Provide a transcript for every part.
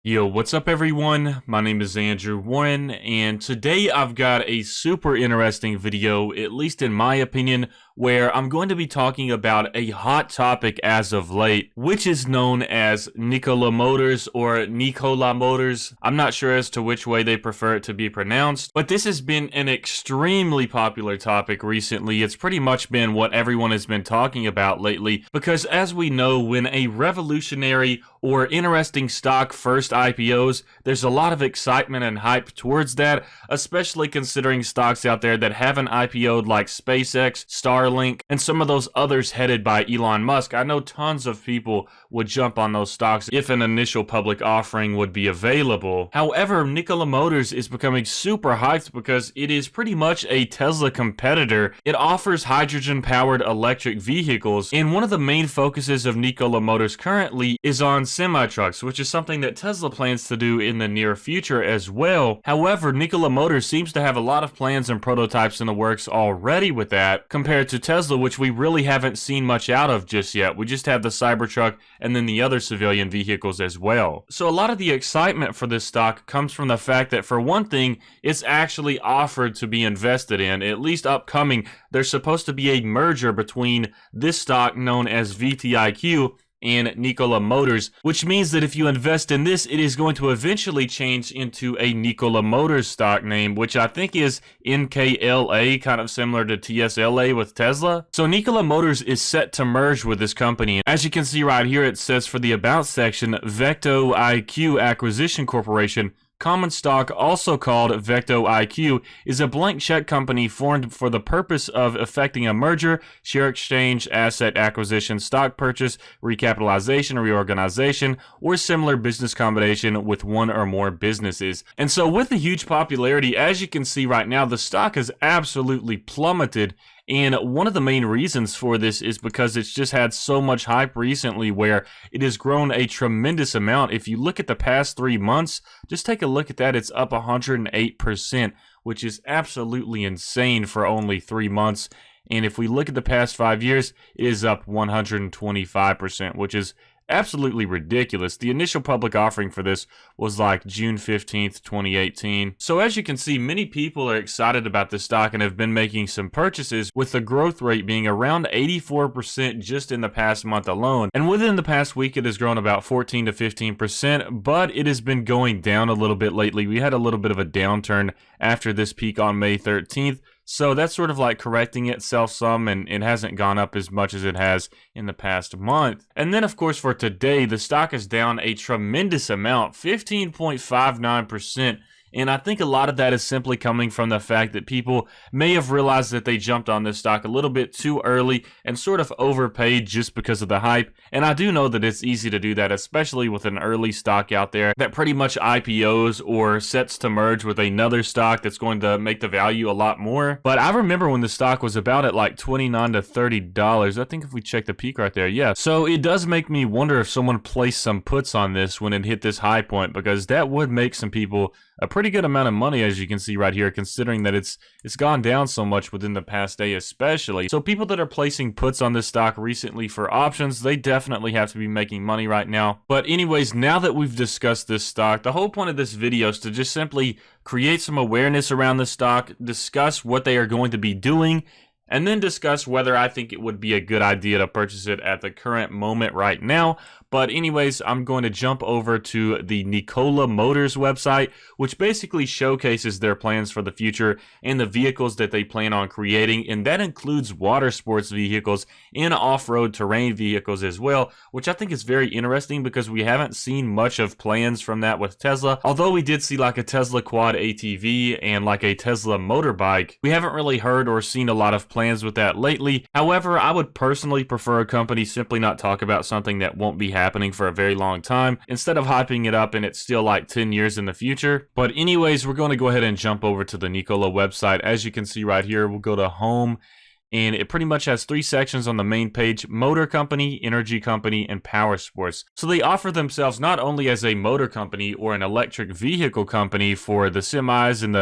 Yo, what's up everyone? My name is Andrew Warren, and today I've got a super interesting video, at least in my opinion, where I'm going to be talking about a hot topic as of late, which is known as Nikola Motors or Nikola Motors. I'm not sure as to which way they prefer it to be pronounced, but this has been an extremely popular topic recently. It's pretty much been what everyone has been talking about lately, because as we know, when a revolutionary or interesting stock first IPOs, there's a lot of excitement and hype towards that, especially considering stocks out there that haven't IPO'd like SpaceX, Starlink, and some of those others headed by Elon Musk. I know tons of people would jump on those stocks if an initial public offering would be available. However, Nikola Motors is becoming super hyped because it is pretty much a Tesla competitor. It offers hydrogen-powered electric vehicles, and one of the main focuses of Nikola Motors currently is on semi-trucks, which is something that Tesla plans to do in the near future as well. However, Nikola Motors seems to have a lot of plans and prototypes in the works already with that, compared to Tesla, which we really haven't seen much out of just yet. We just have the Cybertruck and then the other civilian vehicles as well. So a lot of the excitement for this stock comes from the fact that, for one thing, it's actually offered to be invested in, at least upcoming. There's supposed to be a merger between this stock known as VTIQ and Nikola Motors, which means that if you invest in this, it is going to eventually change into a Nikola Motors stock name, which I think is NKLA, kind of similar to TSLA with Tesla. So Nikola Motors is set to merge with this company. As you can see right here, it says for the About section, VTIQ Acquisition Corporation, common stock, also called VTIQ, is a blank check company formed for the purpose of effecting a merger, share exchange, asset acquisition, stock purchase, recapitalization, reorganization, or similar business combination with one or more businesses. And so with the huge popularity, as you can see right now, the stock has absolutely plummeted. And one of the main reasons for this is because it's just had so much hype recently, where it has grown a tremendous amount. If you look at the past 3 months, just take a look at that. It's up 108%, which is absolutely insane for only 3 months. And if we look at the past 5 years, it is up 125%, which is absolutely ridiculous. The initial public offering for this was like June 15th, 2018. So as you can see, many people are excited about this stock and have been making some purchases, with the growth rate being around 84% just in the past month alone. And within the past week, it has grown about 14 to 15%, but it has been going down a little bit lately. We had a little bit of a downturn after this peak on May 13th. So that's sort of like correcting itself some, and it hasn't gone up as much as it has in the past month. And then, of course, for today, the stock is down a tremendous amount, 15.59%. And I think a lot of that is simply coming from the fact that people may have realized that they jumped on this stock a little bit too early and sort of overpaid just because of the hype. And I do know that it's easy to do that, especially with an early stock out there that pretty much IPOs or sets to merge with another stock that's going to make the value a lot more. But I remember when the stock was about at like $29 to $30. I think if we check the peak right there, yeah. So it does make me wonder if someone placed some puts on this when it hit this high point, because that would make some people a pretty good amount of money, as you can see right here, considering that it's gone down so much within the past day especially. So people that are placing puts on this stock recently for options, they definitely have to be making money right now. But anyways, now that we've discussed this stock, the whole point of this video is to just simply create some awareness around the stock, discuss what they are going to be doing, and then discuss whether I think it would be a good idea to purchase it at the current moment right now. But anyways, I'm going to jump over to the Nikola Motors website, which basically showcases their plans for the future and the vehicles that they plan on creating, and that includes water sports vehicles and off-road terrain vehicles as well, which I think is very interesting because we haven't seen much of plans from that with Tesla. Although we did see like a Tesla quad ATV and like a Tesla motorbike, we haven't really heard or seen a lot of plans with that lately. However, I would personally prefer a company simply not talk about something that won't be happening for a very long time, instead of hyping it up and it's still like 10 years in the future. But anyways, we're going to go ahead and jump over to the Nikola website. As you can see right here, we'll go to home, and it pretty much has 3 sections on the main page: motor company, energy company, and power sports. So they offer themselves not only as a motor company or an electric vehicle company for the semis and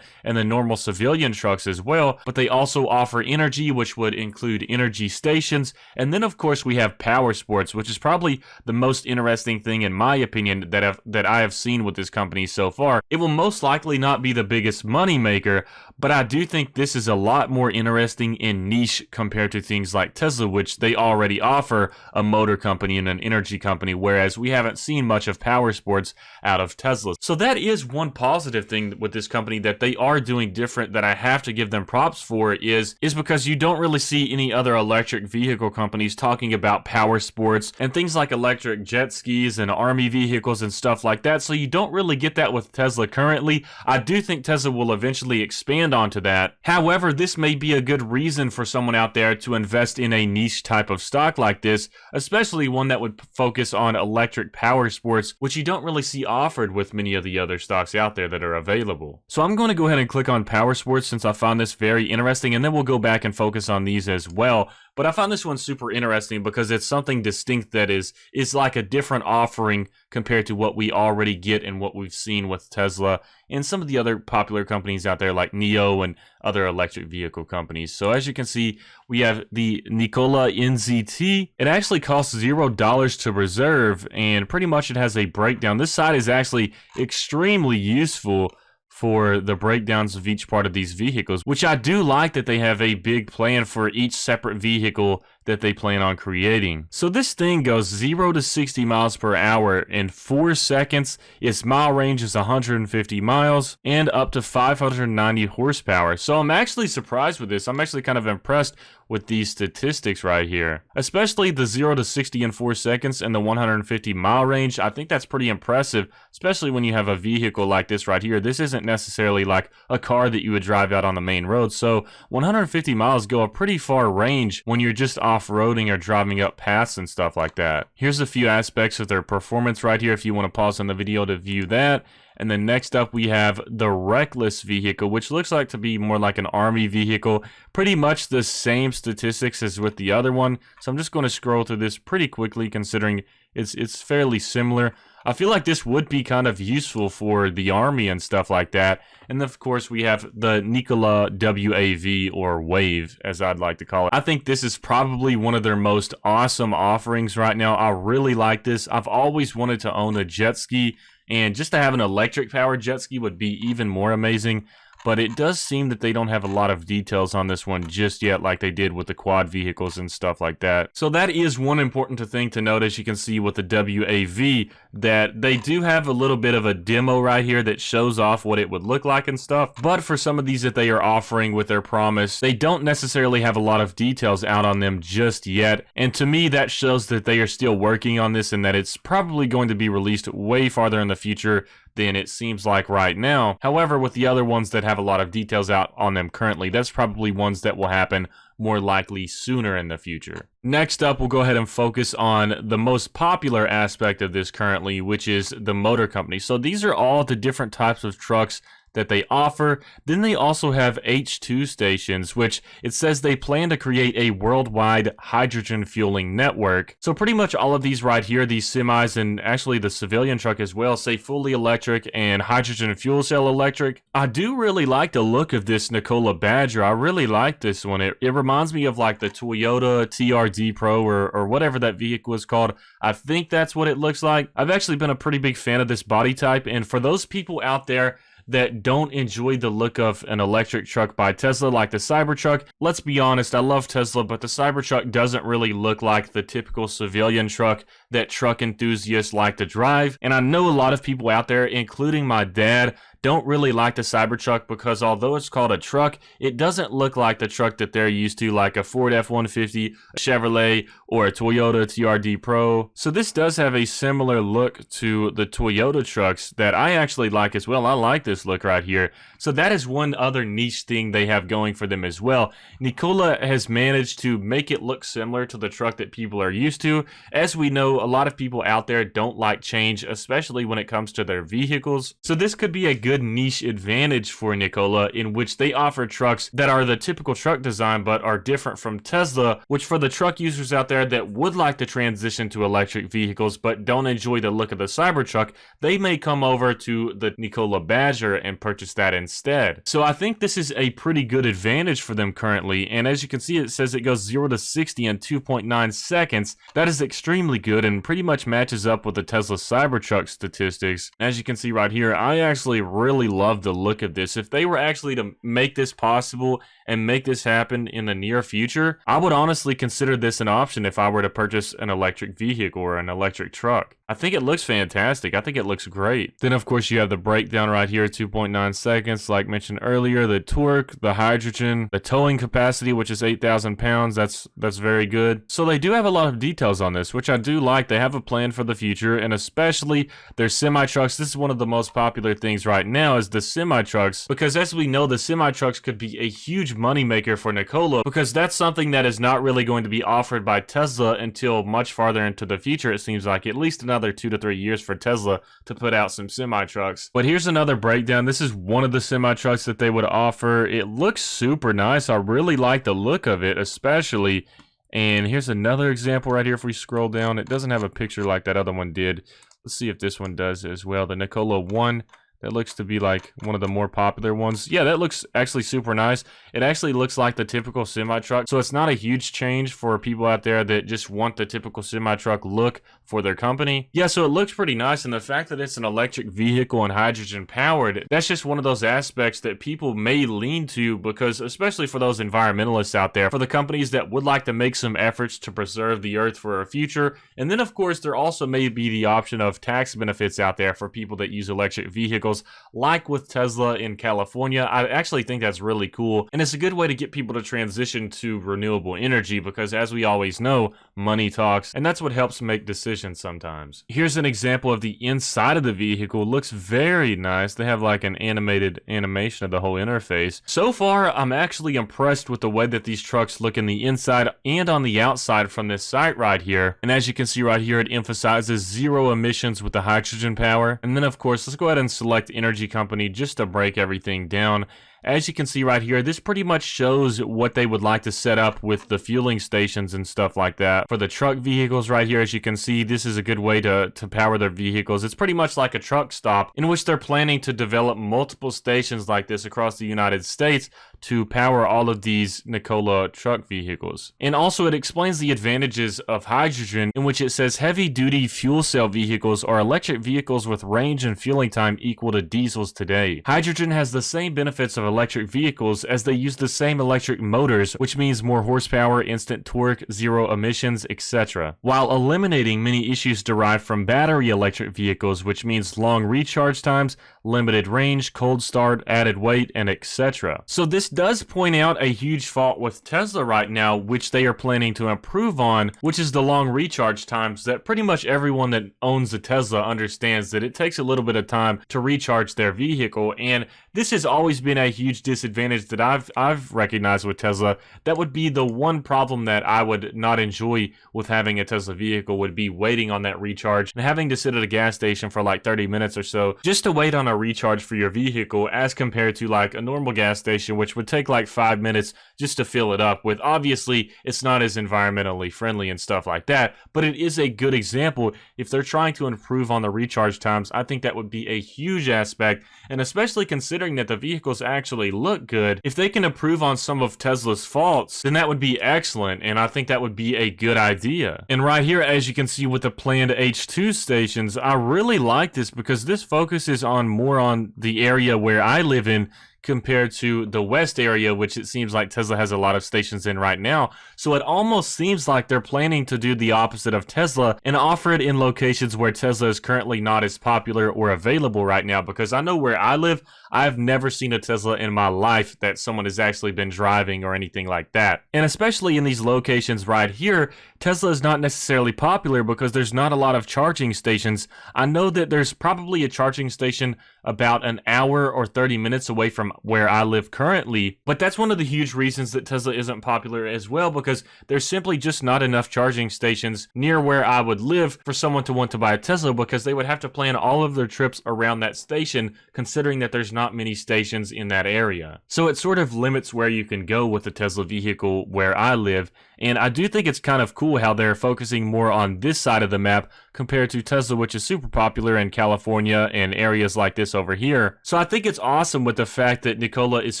the normal civilian trucks as well, but they also offer energy, which would include energy stations. And then of course we have power sports, which is probably the most interesting thing in my opinion that I have seen with this company so far. It will most likely not be the biggest money maker, but I do think this is a lot more interesting and niche compared to things like Tesla, which they already offer a motor company and an energy company, whereas we haven't seen much of power sports out of Tesla. So that is one positive thing with this company that they are doing different that I have to give them props for, is because you don't really see any other electric vehicle companies talking about power sports and things like electric jet skis and army vehicles and stuff like that. So you don't really get that with Tesla currently. I do think Tesla will eventually expand onto that. However, this may be a good reason for someone out there to invest in a niche type of stock like this, especially one that would focus on electric power sports, which you don't really see offered with many of the other stocks out there that are available. So I'm going to go ahead and click on power sports since I found this very interesting, and then we'll go back and focus on these as well. But I found this one super interesting because it's something distinct that is like a different offering compared to what we already get and what we've seen with Tesla and some of the other popular companies out there like NIO and other electric vehicle companies. So as you can see, we have the Nikola NZT. It actually costs $0 to reserve, and pretty much it has a breakdown. This site is actually extremely useful for the breakdowns of each part of these vehicles, which I do like that they have a big plan for each separate vehicle that they plan on creating. So this thing goes 0 to 60 miles per hour in 4 seconds. Its mile range is 150 miles and up to 590 horsepower. So I'm actually surprised with this. I'm actually kind of impressed with these statistics right here, especially the 0 to 60 in 4 seconds and the 150 mile range. I think that's pretty impressive, especially when you have a vehicle like this right here. This isn't necessarily like a car that you would drive out on the main road. So 150 miles go a pretty far range when you're just off-roading or driving up paths and stuff like that. Here's a few aspects of their performance right here if you want to pause on the video to view that. And then next up we have the Reckless vehicle, which looks like to be more like an army vehicle. Pretty much the same statistics as with the other one. So I'm just going to scroll through this pretty quickly considering it's fairly similar. I feel like this would be kind of useful for the army and stuff like that. And then of course we have the Nikola WAV, or Wave as I'd like to call it. I think this is probably one of their most awesome offerings right now. I really like this. I've always wanted to own a jet ski, and just to have an electric powered jet ski would be even more amazing. But it does seem that they don't have a lot of details on this one just yet, like they did with the quad vehicles and stuff like that. So that is one important thing to note, as you can see with the WAV, that they do have a little bit of a demo right here that shows off what it would look like and stuff. But for some of these that they are offering with their promise, they don't necessarily have a lot of details out on them just yet. And to me, that shows that they are still working on this and that it's probably going to be released way farther in the future than it seems like right now. However, with the other ones that have a lot of details out on them currently, that's probably ones that will happen more likely sooner in the future. Next up, we'll go ahead and focus on the most popular aspect of this currently, which is the motor company. So these are all the different types of trucks that they offer. Then they also have H2 stations, which it says they plan to create a worldwide hydrogen fueling network. So pretty much all of these right here, these semis and actually the civilian truck as well, say fully electric and hydrogen fuel cell electric. I do really like the look of this Nikola Badger. I really like this one. It reminds me of like the Toyota TRD Pro or whatever that vehicle is called. I think that's what it looks like. I've actually been a pretty big fan of this body type, and for those people out there that don't enjoy the look of an electric truck by Tesla like the Cybertruck, let's be honest, I love Tesla, but the Cybertruck doesn't really look like the typical civilian truck that truck enthusiasts like to drive. And I know a lot of people out there, including my dad, don't really like the Cybertruck because although it's called a truck, it doesn't look like the truck that they're used to, like a Ford F-150, a Chevrolet, or a Toyota TRD Pro. So this does have a similar look to the Toyota trucks that I actually like as well. I like this look right here. So that is one other niche thing they have going for them as well. Nikola has managed to make it look similar to the truck that people are used to. As we know, a lot of people out there don't like change, especially when it comes to their vehicles. So this could be a good niche advantage for Nikola, in which they offer trucks that are the typical truck design but are different from Tesla, which for the truck users out there that would like to transition to electric vehicles but don't enjoy the look of the Cybertruck, they may come over to the Nikola Badger and purchase that instead. So I think this is a pretty good advantage for them currently, and as you can see, it says it goes 0 to 60 in 2.9 seconds. That is extremely good and pretty much matches up with the Tesla Cybertruck statistics. As you can see right here, I actually really love the look of this. If they were actually to make this possible and make this happen in the near future, I would honestly consider this an option if I were to purchase an electric vehicle or an electric truck. I think it looks fantastic. I think it looks great. Then of course you have the breakdown right here, 2.9 seconds, like mentioned earlier, the torque, the hydrogen, the towing capacity, which is 8,000 pounds. That's very good. So they do have a lot of details on this, which I do like. They have a plan for the future, and especially their semi-trucks. This is one of the most popular things right now, is the semi-trucks, because as we know, the semi-trucks could be a huge moneymaker for Nikola, because that's something that is not really going to be offered by Tesla until much farther into the future. It seems like at least another 2 to 3 years for Tesla to put out some semi-trucks. But here's another breakdown. This is one of the semi-trucks that they would offer. It looks super nice. I really like the look of it, especially. And here's another example right here. If we scroll down, it doesn't have a picture like that other one did. Let's see if this one does as well. The Nikola 1. That looks to be like one of the more popular ones. Yeah, that looks actually super nice. It actually looks like the typical semi-truck. So it's not a huge change for people out there that just want the typical semi-truck look for their company. Yeah, so it looks pretty nice. And the fact that it's an electric vehicle and hydrogen powered, that's just one of those aspects that people may lean to, because especially for those environmentalists out there, for the companies that would like to make some efforts to preserve the earth for a future. And then of course, there also may be the option of tax benefits out there for people that use electric vehicles, like with Tesla in California. I actually think that's really cool, and it's a good way to get people to transition to renewable energy, because as we always know, money talks, and that's what helps make decisions sometimes. Here's an example of the inside of the vehicle. It looks very nice. They have like an animated animation of the whole interface. So far, I'm actually impressed with the way that these trucks look in the inside and on the outside from this site right here. And as you can see right here, it emphasizes 0 emissions with the hydrogen power. And then of course, let's go ahead and select energy company just to break everything down. As you can see right here, this pretty much shows what they would like to set up with the fueling stations and stuff like that. For the truck vehicles right here, as you can see, this is a good way to power their vehicles. It's pretty much like a truck stop, in which they're planning to develop multiple stations like this across the United States to power all of these Nikola truck vehicles. And also it explains the advantages of hydrogen, in which it says heavy-duty fuel cell vehicles are electric vehicles with range and fueling time equal to diesels today. Hydrogen has the same benefits of electric vehicles, as they use the same electric motors, which means more horsepower, instant torque, 0 emissions, etc., while eliminating many issues derived from battery electric vehicles, which means long recharge times, limited range, cold start, added weight, and etc. So this does point out a huge fault with Tesla right now, which they are planning to improve on, which is the long recharge times. That pretty much everyone that owns a Tesla understands that it takes a little bit of time to recharge their vehicle, and this has always been a huge disadvantage that I've recognized with Tesla. That would be the one problem that I would not enjoy with having a Tesla vehicle, would be waiting on that recharge and having to sit at a gas station for like 30 minutes or so just to wait on a recharge for your vehicle, as compared to like a normal gas station, which would take like 5 minutes just to fill it up with. Obviously, it's not as environmentally friendly and stuff like that, but it is a good example. If they're trying to improve on the recharge times, I think that would be a huge aspect, and especially considering that the vehicles actually look good, if they can improve on some of Tesla's faults, then that would be excellent, and I think that would be a good idea. And right here, as you can see with the planned H2 stations, I really like this, because this focuses on more on the area where I live in, compared to the West area, which it seems like Tesla has a lot of stations in right now. So it almost seems like they're planning to do the opposite of Tesla and offer it in locations where Tesla is currently not as popular or available right now, because I know where I live, I've never seen a Tesla in my life that someone has actually been driving or anything like that. And especially in these locations right here, Tesla is not necessarily popular because there's not a lot of charging stations. I know that there's probably a charging station about an hour or 30 minutes away from where I live currently. But that's one of the huge reasons that Tesla isn't popular as well, because there's simply just not enough charging stations near where I would live for someone to want to buy a Tesla, because they would have to plan all of their trips around that station, considering that there's not many stations in that area. So it sort of limits where you can go with a Tesla vehicle where I live. And I do think it's kind of cool how they're focusing more on this side of the map compared to Tesla, which is super popular in California and areas like this over here. So I think it's awesome with the fact that Nikola is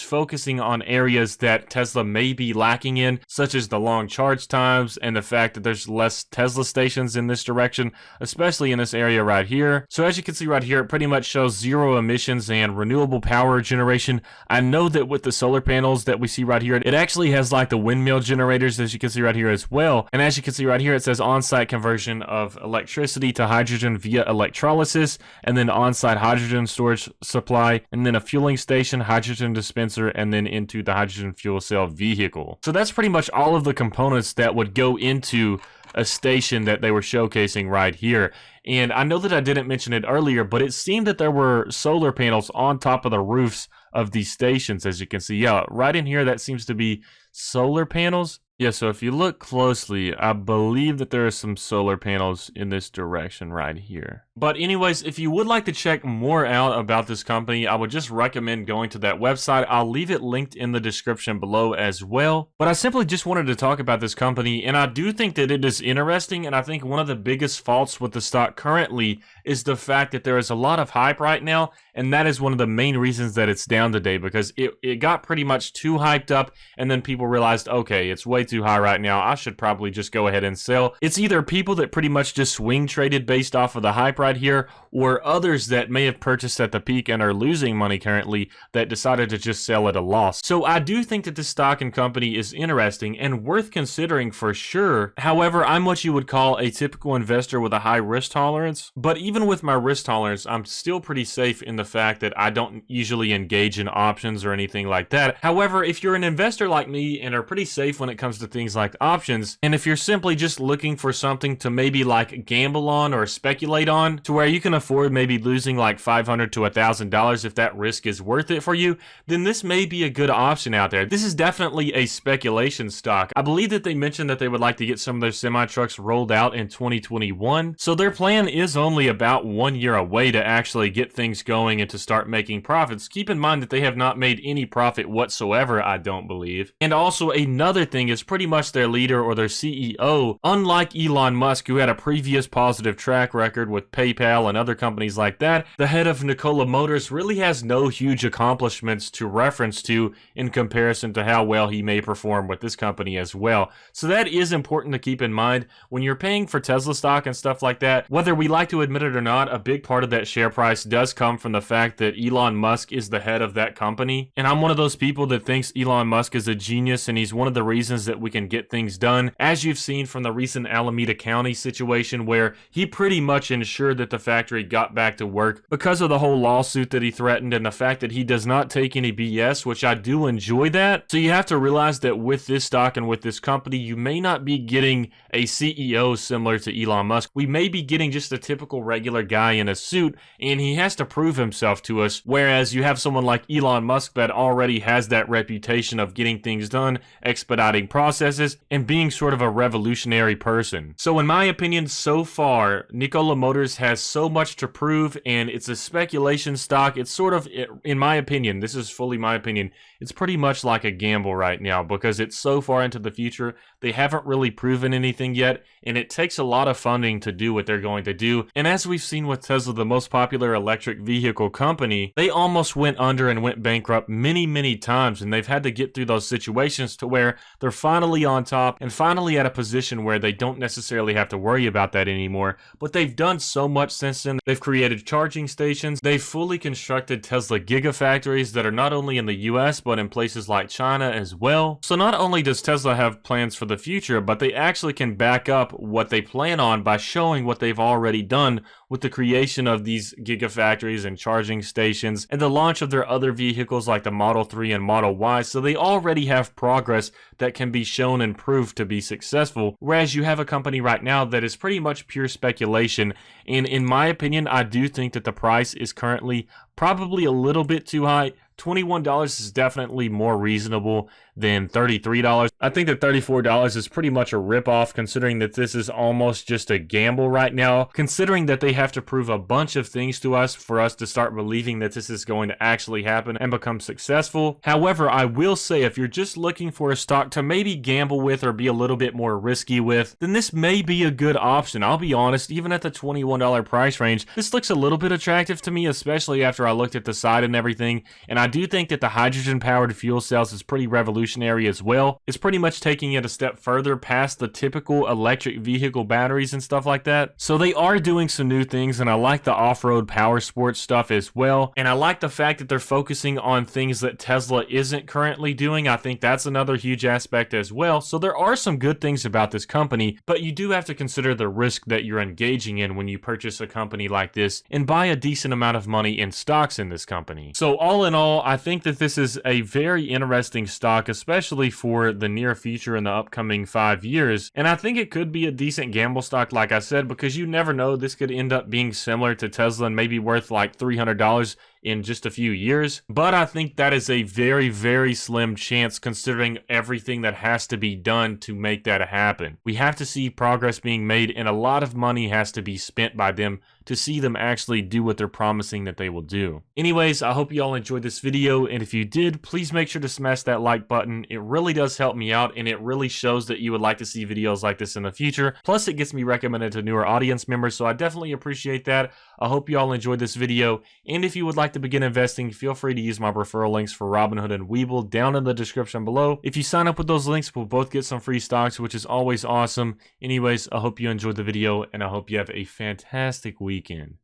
focusing on areas that Tesla may be lacking in, such as the long charge times and the fact that there's less Tesla stations in this direction, especially in this area right here. So as you can see right here, it pretty much shows zero emissions and renewable power generation. I know that with the solar panels that we see right here, it actually has like the windmill generators, as you can see right here as well. And as you can see right here, it says on-site conversion of electricity to hydrogen via electrolysis, and then on-site hydrogen storage supply, and then a fueling station, hydrogen dispenser, and then into the hydrogen fuel cell vehicle. So that's pretty much all of the components that would go into a station that they were showcasing right here. And I know that I didn't mention it earlier, but it seemed that there were solar panels on top of the roofs of these stations, as you can see. Yeah, right in here, that seems to be solar panels. Yeah, so if you look closely, I believe that there are some solar panels in this direction right here. But anyways, if you would like to check more out about this company, I would just recommend going to that website. I'll leave it linked in the description below as well. But I simply just wanted to talk about this company, and I do think that it is interesting, and I think one of the biggest faults with the stock currently is the fact that there is a lot of hype right now, and that is one of the main reasons that it's down today, because it got pretty much too hyped up, and then people realized, okay, it's way too high right now, I should probably just go ahead and sell. It's either people that pretty much just swing traded based off of the hype right here, or others that may have purchased at the peak and are losing money currently that decided to just sell at a loss. So I do think that this stock and company is interesting and worth considering for sure. However, I'm what you would call a typical investor with a high risk tolerance, but even with my risk tolerance, I'm still pretty safe in the fact that I don't usually engage in options or anything like that. However, if you're an investor like me and are pretty safe when it comes to things like options, and if you're simply just looking for something to maybe like gamble on or speculate on to where you can afford maybe losing like $500 to $1,000 if that risk is worth it for you, then this may be a good option out there. This is definitely a speculation stock. I believe that they mentioned that they would like to get some of their semi-trucks rolled out in 2021, so their plan is only about 1 year away to actually get things going and to start making profits. Keep in mind that they have not made any profit whatsoever, I don't believe. And also another thing is pretty much their leader or their CEO, unlike Elon Musk, who had a previous positive track record with PayPal and other companies like that, the head of Nikola Motors really has no huge accomplishments to reference to in comparison to how well he may perform with this company as well. So that is important to keep in mind when you're paying for Tesla stock and stuff like that. Whether we like to admit it or not, a big part of that share price does come from the fact that Elon Musk is the head of that company. And I'm one of those people that thinks Elon Musk is a genius, and he's one of the reasons that we can get things done, as you've seen from the recent Alameda County situation where he pretty much ensured that the factory got back to work because of the whole lawsuit that he threatened and the fact that he does not take any BS, which I do enjoy that. So you have to realize that with this stock and with this company, you may not be getting a CEO similar to Elon Musk. We may be getting just a typical regular guy in a suit, and he has to prove himself to us, whereas you have someone like Elon Musk that already has that reputation of getting things done, expediting processes, and being sort of a revolutionary person. So in my opinion, so far, Nikola Motors has so much to prove, and it's a speculation stock. It's sort of, in my opinion, this is fully my opinion, it's pretty much like a gamble right now because it's so far into the future. They haven't really proven anything yet, and it takes a lot of funding to do what they're going to do. And as we've seen with Tesla, the most popular electric vehicle company, they almost went under and went bankrupt many times, and they've had to get through those situations to where they're finally on top and finally at a position where they don't necessarily have to worry about that anymore. But they've done so much since then. They've created charging stations. They've fully constructed Tesla gigafactories that are not only in the US, but in places like China as well. So not only does Tesla have plans for the future, but they actually can back up what they plan on by showing what they've already done with the creation of these gigafactories and charging stations and the launch of their other vehicles like the Model 3 and Model Y. So they already have progress that can be shown and proved to be successful, whereas you have a company right now that is pretty much pure speculation. And in my opinion, I do think that the price is currently probably a little bit too high. $21 is definitely more reasonable than $33. I think that $34 is pretty much a ripoff, considering that this is almost just a gamble right now, considering that they have to prove a bunch of things to us for us to start believing that this is going to actually happen and become successful. However, I will say if you're just looking for a stock to maybe gamble with or be a little bit more risky with, then this may be a good option. I'll be honest, even at the $21 price range, this looks a little bit attractive to me, especially after I looked at the side and everything. And I do think that the hydrogen powered fuel cells is pretty revolutionary as well. It's pretty much taking it a step further past the typical electric vehicle batteries and stuff like that. So they are doing some new things, and I like the off-road power sports stuff as well. And I like the fact that they're focusing on things that Tesla isn't currently doing. I think that's another huge aspect as well. So there are some good things about this company, but you do have to consider the risk that you're engaging in when you purchase a company like this and buy a decent amount of money in stocks in this company. So all in all, I think that this is a very interesting stock, especially for the near future in the upcoming 5 years. And I think it could be a decent gamble stock, like I said, because you never know, this could end up being similar to Tesla and maybe worth like $300 in just a few years. But I think that is a very, very slim chance considering everything that has to be done to make that happen. We have to see progress being made, and a lot of money has to be spent by them to see them actually do what they're promising that they will do. Anyways, I hope you all enjoyed this video, and if you did, please make sure to smash that like button. It really does help me out, and it really shows that you would like to see videos like this in the future. Plus, it gets me recommended to newer audience members, so I definitely appreciate that. I hope you all enjoyed this video, and if you would like to begin investing, feel free to use my referral links for Robinhood and Webull down in the description below. If you sign up with those links, we'll both get some free stocks, which is always awesome. Anyways, I hope you enjoyed the video, and I hope you have a fantastic weekend.